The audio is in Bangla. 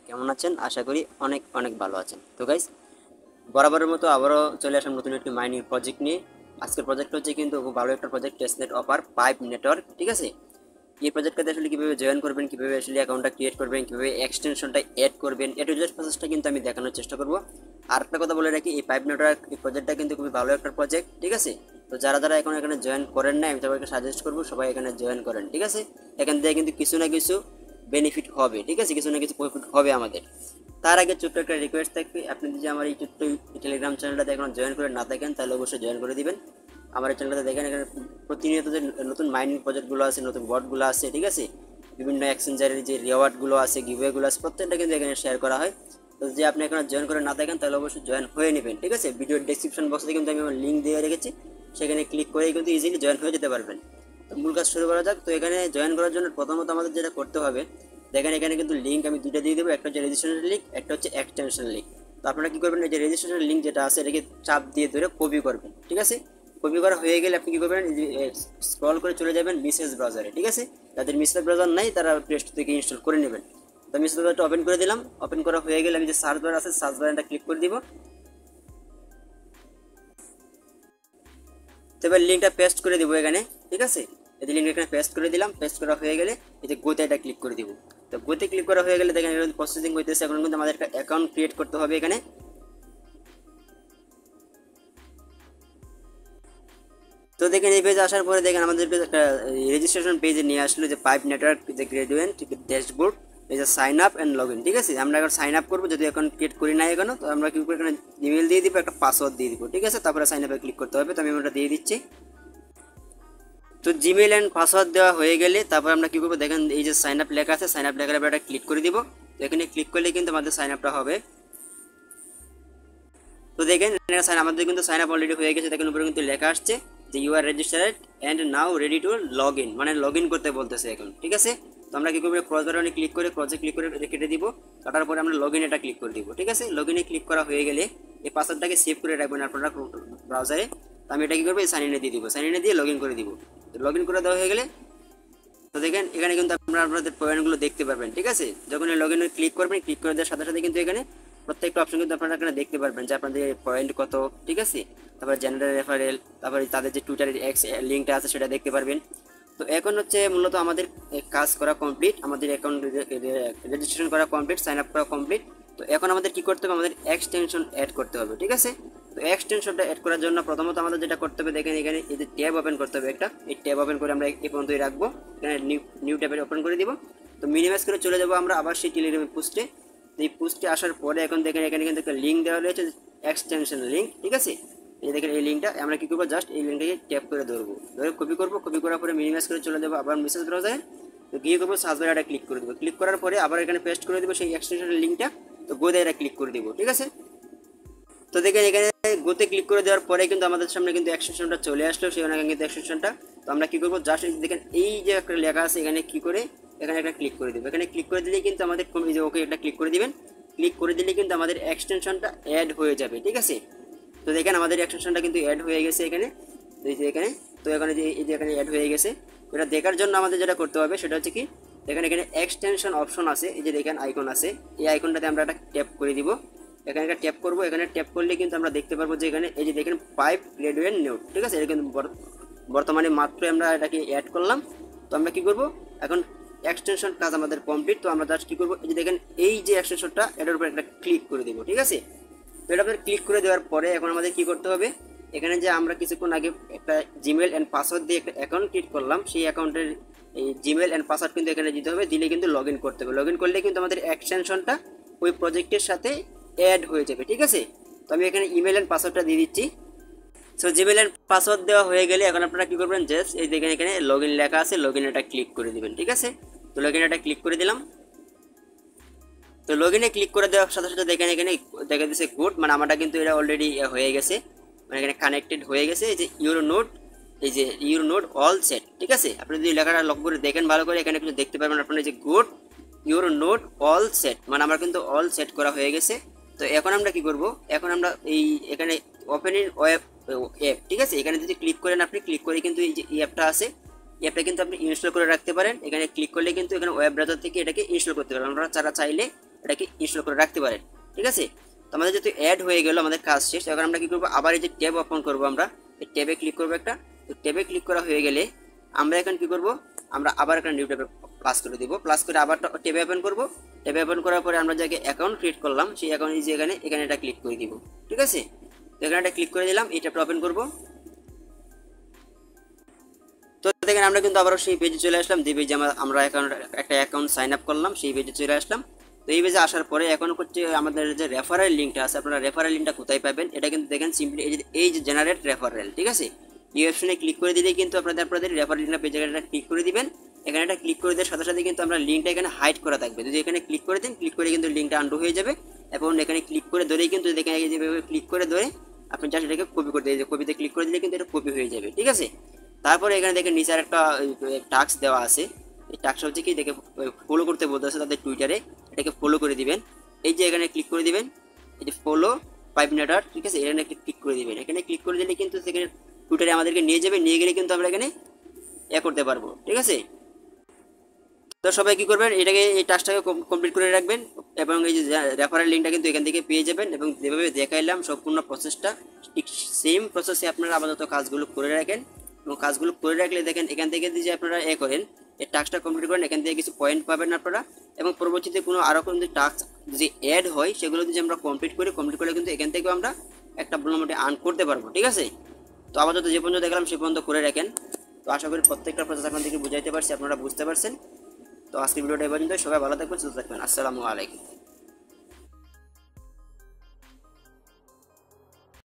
কেমন আছেন? আশা করি অনেক অনেক ভালো আছেন। তো গাইস, বরাবরের মতো আবারও চলে আসলাম নতুন একটি মাইনিং প্রজেক্ট নিয়ে। আজকের প্রজেক্ট হচ্ছে কিন্তু খুব ভালো একটা project, testnet offer pipe network. ঠিক আছে, এই প্রজেক্টটাতে আসলে কীভাবে জয়েন করবেন, কীভাবে আসলে অ্যাকাউন্টটা ক্রিয়েট করবেন, কীভাবে এক্সটেনশনটা অ্যাড করবেন, এ টু জেড প্রসেসটা কিন্তু আমি দেখানোর চেষ্টা করব। আর একটা কথা বলে রাখি, এই পাইপ নেটওয়ার্ক এই প্রজেক্টটা কিন্তু খুবই ভালো একটা প্রজেক্ট। ঠিক আছে, তো যারা যারা এখন এখানে জয়েন করেন না, আমি সবাইকে সাজেস্ট করবো সবাই এখানে জয়েন করেন। ঠিক আছে, এখান থেকে কিন্তু কিছু না কিছু বেনিফিট হবে। ঠিক আছে, কিছু না কিছু প্রফিট হবে আমাদের। তার আগে ছোট্ট একটা রিকোয়েস্ট থাকবে, আপনি যদি আমার এই ছোট্ট টেলিগ্রাম চ্যানেলটাতে এখন জয়েন করে না থাকেন তাহলে অবশ্যই জয়েন করে দিবেন। আমার এই চ্যানেলটাতে দেখেন এখানে প্রতিনিয়ত যে নতুন মাইনিং প্রজেক্টগুলো আছে, নতুন বটগুলো আছে, ঠিক আছে, বিভিন্ন এক্সচেঞ্জারের যে রিওয়ার্ডগুলো আছে, গিভওয়েগুলো আছে, প্রত্যেকটা কিন্তু এখানে শেয়ার করা হয়। তো যদি আপনি এখানে জয়েন করে না থাকেন তাহলে অবশ্যই জয়েন হয়ে নেবেন। ঠিক আছে, ভিডিওর ডেসক্রিপশন বক্সে কিন্তু আমি আমার লিঙ্ক দিয়ে রেখেছি, সেখানে ক্লিক করেই কিন্তু ইজিলি জয়েন হয়ে যেতে পারবেন। তো মূল কাজ শুরু করা যাক। তো এখানে জয়েন করার জন্য প্রথমত আমাদের যেটা করতে হবে, দেখেন এখানে কিন্তু লিঙ্ক আমি দুইটা দিয়ে দেবো, একটা হচ্ছে রেজিস্ট্রেশন লিঙ্ক, একটা হচ্ছে এক্সটেনশন লিঙ্ক। তো আপনারা কি করবেন, এই যে রেজিস্ট্রেশন লিঙ্ক যেটা আছে এটাকে চাপ দিয়ে ধরে কপি করবেন। ঠিক আছে, কপি করা হয়ে গেলে আপনি কি করবেন, স্ক্রল করে চলে যাবেন মেসেজ ব্রাউজারে। ঠিক আছে, যাদের মেসেজ ব্রাউজার নাই তারা প্লে স্টোর থেকে ইনস্টল করে নেবেন। তো মেসেজ ব্রাউজারটা ওপেন করে দিলাম। ওপেন করা হয়ে গেলে আমি যে সার্চ বার আছে সার্চ বারটা ক্লিক করে দিব। তো এবার লিঙ্কটা পেস্ট করে দিব এখানে। ঠিক আছে, এই যে লিঙ্ক এখানে পেস্ট করে দিলাম। পেস্ট করা হয়ে গেলে এই যে গোতে এটা ক্লিক করে দিব। তো গোতে ক্লিক করা হয়ে গেলে দেখেন এখানে প্রসেসিং হইতেছে। এখন কিন্তু আমাদের একটা অ্যাকাউন্ট ক্রিয়েট করতে হবে এখানে। তো দেখেন এই পেজে আসার পরে দেখেন আমাদের একটা রেজিস্ট্রেশন পেজে নিয়ে আসলো, যে পাইপ নেটওয়ার্ক যে গ্রেডুয়েন্ট ড্যাশবোর্ড, এই যে sign up and log in. ঠিক আছে, আমরা এখন সাইন আপ করবো, যদি অ্যাকাউন্ট ক্রিয়েট করি না এখনো। তো আমরা কি করে এখানে ইমেল দিয়ে দিব, একটা পাসওয়ার্ড দিয়ে দিব। ঠিক আছে, তারপরে সাইন আপে ক্লিক করতে হবে। তো আমি ওটা দিয়ে দিচ্ছি। তো জিমেল অ্যান্ড পাসওয়ার্ড দেওয়া হয়ে গেলে তারপর আমরা কী করবো, দেখেন এই যে সাইন আপ লেখা আছে, সাইন আপ লেখার একটা ক্লিক করে দিব। তো এখানে ক্লিক করলে কিন্তু আমাদের সাইন আপটা হবে। তো দেখেন আমাদের কিন্তু সাইন আপ অলরেডি হয়ে গেছে। দেখেন উপরে কিন্তু লেখা আসছে যে you are registered and now ready to log in, মানে লগ ইন করতে বলতেছে এখন। ঠিক আছে, তো আমরা কী করবো, ক্রস বাটনে ক্লিক করে ক্রসে ক্লিক করে কেটে দিব। কাটার পরে আমরা লগ ইন এটা ক্লিক করে দিব। ঠিক আছে, লগ ইনে ক্লিক করা হয়ে গেলে এই পাসওয়ার্ডটাকে সেভ করে রাখবেন আপনারা ব্রাউজারে। তো আমি এটা কী করবো, সাইন ইনে দিয়ে দিব। সাইন ইনে দিয়ে লগ ইন করে দিব। তো লগ ইন করে দেওয়া হয়ে গেলে তো দেখেন এখানে কিন্তু আপনারা আপনাদের পয়েন্টগুলো দেখতে পারবেন। ঠিক আছে, যখন লগ ইনে ক্লিক করবেন, ক্লিক করে দেওয়ার সাথে সাথে কিন্তু এখানে প্রত্যেকটা অপশন কিন্তু আপনারা এখানে দেখতে পারবেন যে আপনাদের পয়েন্ট কত। ঠিক আছে, তারপরে জেনারেল রেফারেল, তারপরে তাদের যে টুইটারের এক্স লিঙ্কটা আছে সেটা দেখতে পারবেন। তো এখন হচ্ছে মূলত আমাদের কাজ করা কমপ্লিট, আমাদের অ্যাকাউন্ট রেজিস্ট্রেশন করা কমপ্লিট, সাইন আপ করা কমপ্লিট। তো এখন আমাদের কি করতে হবে, আমাদের এক্সটেনশন অ্যাড করতে হবে। ঠিক আছে, তো এক্সটেনশনটা অ্যাড করার জন্য প্রথমত আমাদের যেটা করতে হবে, দেখেন এখানে এই যে ট্যাব ওপেন করতে হবে একটা। এই ট্যাব ওপেন করে আমরা এই পর্যন্তই রাখবো। এখানে নিউ ট্যাবে ওপেন করে দিব। তো মিনিমাইজ করে চলে যাবো আমরা আবার সেই টেলিগ্রামের পোস্টে। তো এই পোস্টে আসার পরে এখন দেখেন এখানে কিন্তু একটা লিঙ্ক দেওয়া রয়েছে, এক্সটেনশন লিঙ্ক। ঠিক আছে, এই দেখেন এই লিঙ্কটা আমরা কি করবো, জাস্ট এই লিঙ্কটাকে ট্যাপ করে ধরবো, ধরে কপি করবো। কপি করার পরে মিনিমাইজ করে চলে যাবো আবার মেসেজ ব্রাউজারে। তো গিয়ে করবো সার্চ বারে এটা ক্লিক করে দেবো। ক্লিক করার পরে আবার এখানে পেস্ট করে দেবো সেই এক্সটেনশনের লিঙ্কটা। তো গোদে এটা ক্লিক করে দিব। ঠিক আছে, তো দেখেন এখানে গোতে ক্লিক করে দেওয়ার পরে কিন্তু আমাদের সামনে কিন্তু এক্সটেনশনটা চলে আসলো, সেখানে কিন্তু এক্সটেনশনটা। তো আমরা কি করবো, জাস্ট দেখেন এই যে একটা লেখা আছে এখানে কি করে এখানে একটা ক্লিক করে দেবো। এখানে ক্লিক করে দিলেই কিন্তু আমাদের এই যে ওকে এটা ক্লিক করে দিবেন। ক্লিক করে দিলে কিন্তু আমাদের এক্সটেনশনটা অ্যাড হয়ে যাবে। ঠিক আছে, তো দেখেন আমাদের এক্সটেনশনটা কিন্তু অ্যাড হয়ে গেছে এখানে। তো এই যে এখানে, তো এখানে যে এই যে এখানে অ্যাড হয়ে গেছে। এটা দেখার জন্য আমাদের যেটা করতে হবে সেটা হচ্ছে কি, দেখেন এখানে এক্সটেনশন অপশন আছে, এই যে দেখেন আইকন আছে, এই আইকনটাতে আমরা একটা ট্যাপ করে দিব। এখানে একটা ট্যাপ করবো। এখানে ট্যাপ করলে কিন্তু আমরা দেখতে পারবো যে এখানে এই যে দেখেন পাইপ গ্রেডুয়েন্ট নোট। ঠিক আছে, এটা কিন্তু বর্তমানে মাত্র আমরা এটাকে অ্যাড করলাম। তো আমরা কি করব, এখন এক্সটেনশন কাজ আমাদের কমপ্লিট। তো আমরা জাস্ট কি করবো, এই যে দেখেন এই যে এক্সটেনশনটা এটার উপর একটা ক্লিক করে দেবো। ঠিক আছে, তো এটা আপনার ক্লিক করে দেওয়ার পরে এখন আমাদের কি করতে হবে, এখানে যে আমরা কিছুক্ষণ আগে একটা জিমেল অ্যান্ড পাসওয়ার্ড দিয়ে একটা অ্যাকাউন্ট ক্রিয়েট করলাম, সেই অ্যাকাউন্টের এই জিমেল অ্যান্ড পাসওয়ার্ড কিন্তু এখানে দিতে হবে। দিলে কিন্তু লগ ইন করতে হবে। লগ ইন করলে কিন্তু আমাদের এক্সটেনশনটা ওই প্রজেক্টের সাথে অ্যাড হয়ে যাবে। ঠিক আছে, তো আমি এখানে ইমেল অ্যান্ড পাসওয়ার্ডটা দিয়ে দিচ্ছি। সো জিমেল অ্যান্ড পাসওয়ার্ড দেওয়া হয়ে গেলে এখন আপনারা কী করবেন, জাস্ট এই দেখেন এখানে লগ ইন লেখা আছে, লগ ইন এটা ক্লিক করে দেবেন। ঠিক আছে, তো লগ ইন এটা ক্লিক করে দিলাম। তো লগ ইনে ক্লিক করে দেওয়ার সাথে সাথে দেখেন এখানে দেখা দিচ্ছে গুড, মানে আমারটা কিন্তু এটা অলরেডি হয়ে গেছে, মানে এখানে কানেক্টেড হয়ে গেছে। এই যে ইউরো নোট, এই যে ইউরো নোট অল সেট। ঠিক আছে, আপনি যদি লেখাটা লক্ষ্য করে দেখেন ভালো করে, এখানে কিন্তু দেখতে পারবেন আপনারা যে good euro note all set, মানে আমার কিন্তু অল সেট করা হয়ে গেছে। তো এখন আমরা কি করব, এখন আমরা এই এখানে ওপেন ইন ওয়েব অ্যাপ। ঠিক আছে, এখানে যদি ক্লিক করেন, আপনি ক্লিক করে কিন্তু এই যে অ্যাপটা আছে, অ্যাপটা কিন্তু আপনি ইনস্টল করে রাখতে পারেন। এখানে ক্লিক করলে কিন্তু এখানে ওয়েব ব্রাউজার থেকে এটাকে ইনস্টল করতে পারবেন। আপনারা যারা চাইলে এটাকে ইনস্টল করে রাখতে পারেন। ঠিক আছে, তো আমাদের যেহেতু অ্যাড হয়ে গেল, আমাদের কাজ শেষ। এখন আমরা কী করবো, আবার এই যে ট্যাব ওপেন করবো, আমরা এই ট্যাবে ক্লিক করবো একটা। তো ট্যাবে ক্লিক করা হয়ে গেলে আমরা এখন কী করবো, আমরা আবার একটা নিউ ট্যাবে প্লাস করে দিব। প্লাস করে আবার ট্যাবে ওপেন করবো। ট্যাবে ওপেন করার পরে আমরা যাকে অ্যাকাউন্ট ক্রিয়েট করলাম সেই অ্যাকাউন্ট যে এখানে এটা ক্লিক করে দিব। ঠিক আছে, তো এখানে একটা ক্লিক করে দিলাম, এই ট্যাবটা ওপেন করবো। তো দেখেন আমরা কিন্তু আবারও সেই পেজে চলে আসলাম, যে পেজে আমরা একটা অ্যাকাউন্ট সাইন আপ করলাম, সেই পেজে চলে আসলাম। তো এই পেজে আসার পরে এখন হচ্ছে আমাদের যে রেফারেল লিঙ্কটা আছে, আপনারা রেফারেল লিঙ্কটা কোথায় পাবেন, এটা কিন্তু দেখেন সিম্পলি এই যে জেনারেট রেফারেল। ঠিক আছে, এই অপশনে ক্লিক করে দিলেই কিন্তু আপনাদের রেফারেল লিঙ্কটা পেজে ক্লিক করে দিবেন। এখানে একটা ক্লিক করে দেওয়ার সাথে সাথে কিন্তু আমরা লিঙ্কটা এখানে হাইড করা থাকবে। যদি এখানে ক্লিক করে দেন, ক্লিক করে কিন্তু লিঙ্কটা আন্ডু হয়ে যাবে। এবং এখানে ক্লিক করে ধরেই কিন্তু এখানে যেভাবে ক্লিক করে ধরে আপনি জাস্ট এটাকে কপি করে দিয়ে কপিতে ক্লিক করে দিলে কিন্তু এটা কপি হয়ে যাবে। ঠিক আছে, তারপরে এখানে দেখেন নিচে একটা টাস্ক দেওয়া আছে। এই টাস্কটা হচ্ছে কি, দেখে ফলো করতে বলতেছে তাদের টুইটারে, এটাকে ফলো করে দিবেন। এই যে এখানে ক্লিক করে দিবেন, এই যে ফলো 5 মিনিট। ঠিক আছে, এখানে ক্লিক করে দিবেন। এখানে ক্লিক করে দিলে কিন্তু সেখানে টুইটারে আমাদেরকে নিয়ে যাবে, নিয়ে গেলে কিন্তু আমরা এখানে করতে পারবো। ঠিক আছে, তো সবাই কি করবেন, এটাকে এই টাস্কটাকে কমপ্লিট করে রাখবেন এবং এই যে রেফারেল লিঙ্কটা কিন্তু এখান থেকে পেয়ে যাবেন। এবং যেভাবে দেখাইলাম সম্পূর্ণ প্রসেসটা ঠিক সেম প্রসেসে আপনারা আপাতত কাজগুলো করে রাখেন। এবং কাজগুলো করে রাখলে দেখেন এখান থেকে যে আপনারা করেন, এই টাস্কটা কমপ্লিট করেন, এখান থেকে কিছু পয়েন্ট পাবেন আপনারা। এবং পরবর্তীতে কোনো আরও কোনো টাস্ক যদি অ্যাড হয়, সেগুলো যদি আমরা কমপ্লিট করলে কিন্তু এখান থেকেও আমরা একটা মোটামুটি আর্ন করতে পারবো। ঠিক আছে, তো আপাতত যে পর্যন্ত দেখলাম সে পর্যন্ত করে রাখেন। তো আশা করি প্রত্যেকটা প্রসেস আপনাদেরকে বুঝাইতে পারছি, আপনারা বুঝতে পারছেন। তো আজকের ভিডিওটা এই পর্যন্ত। সবাই ভালো থাকবেন, সুস্থ থাকবেন। আসসালামু আলাইকুম।